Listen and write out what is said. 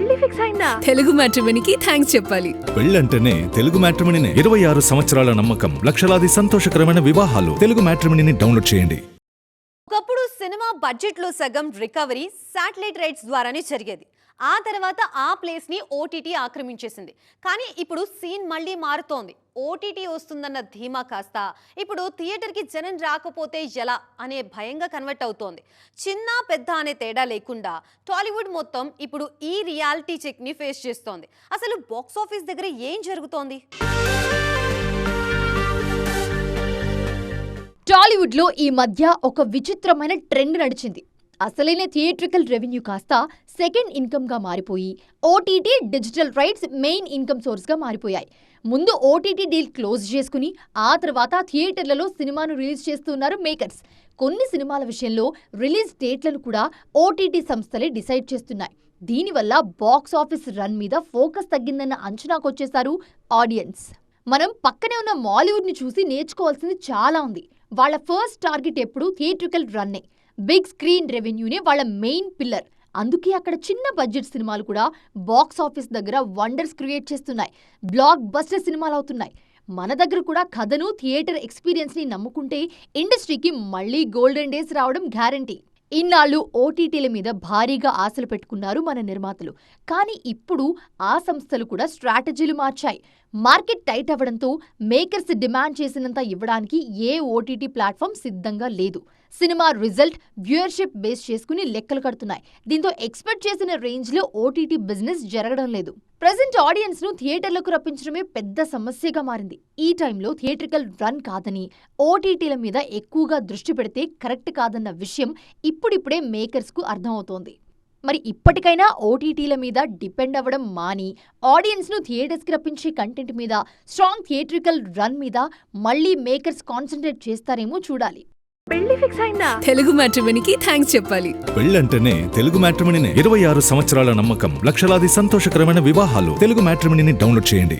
పెళ్లి ఫిక్స్ అయిందా? తెలుగు మ్యాట్రిమోనీకి థ్యాంక్స్ చెప్పాలి. పెళ్ళంటేనే తెలుగు మ్యాట్రిమోనీనే. 26 సంవత్సరాల నమ్మకం, లక్షలాది సంతోషకరమైన వివాహాలు. తెలుగు మ్యాట్రిమోనీని డౌన్లోడ్ చేయండి. ఒకప్పుడు సినిమా బడ్జెట్లో సగం రికవరీ శాటిలైట్ రైట్స్ ద్వారానే జరిగేది. ఆ తర్వాత ఆ ప్లేస్ని ఓటీటీ ఆక్రమించేసింది. కానీ ఇప్పుడు సీన్ మళ్ళీ మారుతోంది. ఓటీటీ వస్తుందన్న ధీమా కాస్త ఇప్పుడు థియేటర్కి జనం రాకపోతే ఎలా అనే భయంగా కన్వర్ట్ అవుతోంది. చిన్న పెద్ద అనే తేడా లేకుండా టాలీవుడ్ మొత్తం ఇప్పుడు ఈ రియాలిటీ చెక్ని ఫేస్ చేస్తోంది. అసలు బాక్స్ ఆఫీస్ దగ్గర ఏం జరుగుతోంది? టాలీవుడ్లో ఈ మధ్య ఒక విచిత్రమైన ట్రెండ్ నడిచింది. అసలైన థియేట్రికల్ రెవెన్యూ కాస్త సెకండ్ ఇన్కమ్గా మారిపోయి OTT digital rights main income సోర్స్గా మారిపోయాయి. ముందు ఓటీటీ డీల్ క్లోజ్ చేసుకుని ఆ తర్వాత థియేటర్లలో సినిమాను రిలీజ్ చేస్తున్నారు మేకర్స్. కొన్ని సినిమాల విషయంలో రిలీజ్ డేట్లను కూడా ఓటీటీ సంస్థలే డిసైడ్ చేస్తున్నాయి. దీనివల్ల బాక్స్ ఆఫీస్ రన్ మీద ఫోకస్ తగ్గిందన్న అంచనాకొచ్చేశారు ఆడియన్స్. మనం పక్కనే ఉన్న మాలీవుడ్ని చూసి నేర్చుకోవాల్సింది చాలా ఉంది. వాళ్ళ ఫస్ట్ టార్గెట్ ఎప్పుడు థియేట్రికల్ రన్నే. బిగ్ స్క్రీన్ రెవెన్యూనే వాళ్ళ మెయిన్ పిల్లర్. అందుకే అక్కడ చిన్న బడ్జెట్ సినిమాలు కూడా బాక్స్ ఆఫీస్ దగ్గర వండర్స్ క్రియేట్ చేస్తున్నాయి. బ్లాక్ బస్టర్ సినిమాలు అవుతున్నాయి. మన దగ్గర కూడా కథను, థియేటర్ ఎక్స్పీరియన్స్ని నమ్ముకుంటే ఇండస్ట్రీకి మళ్ళీ గోల్డెన్ డేస్ రావడం గ్యారంటీ. ఇన్నాళ్ళు ఓటీటీల మీద భారీగా ఆశలు పెట్టుకున్నారు మన నిర్మాతలు. కానీ ఇప్పుడు ఆ సంస్థలు కూడా స్ట్రాటజీలు మార్చాయి. మార్కెట్ టైట్ అవ్వడంతో మేకర్స్ డిమాండ్ చేసినంత ఇవ్వడానికి ఏ ఓటీటీ ప్లాట్ఫామ్ సిద్ధంగా లేదు. సినిమా రిజల్ట్, వ్యూయర్షిప్ బేస్ చేసుకుని లెక్కలు కడుతున్నాయి. దీంతో ఎక్స్పెక్ట్ చేసిన రేంజ్లో ఓటీటీ బిజినెస్ జరగడం లేదు. ప్రెజెంట్ ఆడియన్స్ ను థియేటర్లకు రప్పించడమే పెద్ద సమస్యగా మారింది. ఈ టైంలో థియేట్రికల్ రన్ కాదని ఓటీటీల మీద ఎక్కువగా దృష్టి పెడితే కరెక్ట్ కాదన్న విషయం ఇప్పుడిప్పుడే మేకర్స్ కు అర్థమవుతోంది. మరి ఇప్పటికైనా ఓటీటీల మీద డిపెండ్ అవ్వడం మాని ఆడియన్స్ ను థియేటర్స్ కి రప్పించే కంటెంట్ మీద, స్ట్రాంగ్ థియేట్రికల్ రన్ మీద మళ్లీ మేకర్స్ కాన్సన్ట్రేట్ చేస్తారేమో చూడాలి. పెళ్లి ఫిక్స్ అయిందా? తెలుగు మ్యాట్రిమోనీకి థ్యాంక్స్ చెప్పాలి. పెళ్ళంటేనే తెలుగు మ్యాట్రిమోనీనే. 26 సంవత్సరాల నమ్మకం, లక్షలాది సంతోషకరమైన వివాహాలు. తెలుగు మ్యాట్రిమోనీని డౌన్లోడ్ చేయండి.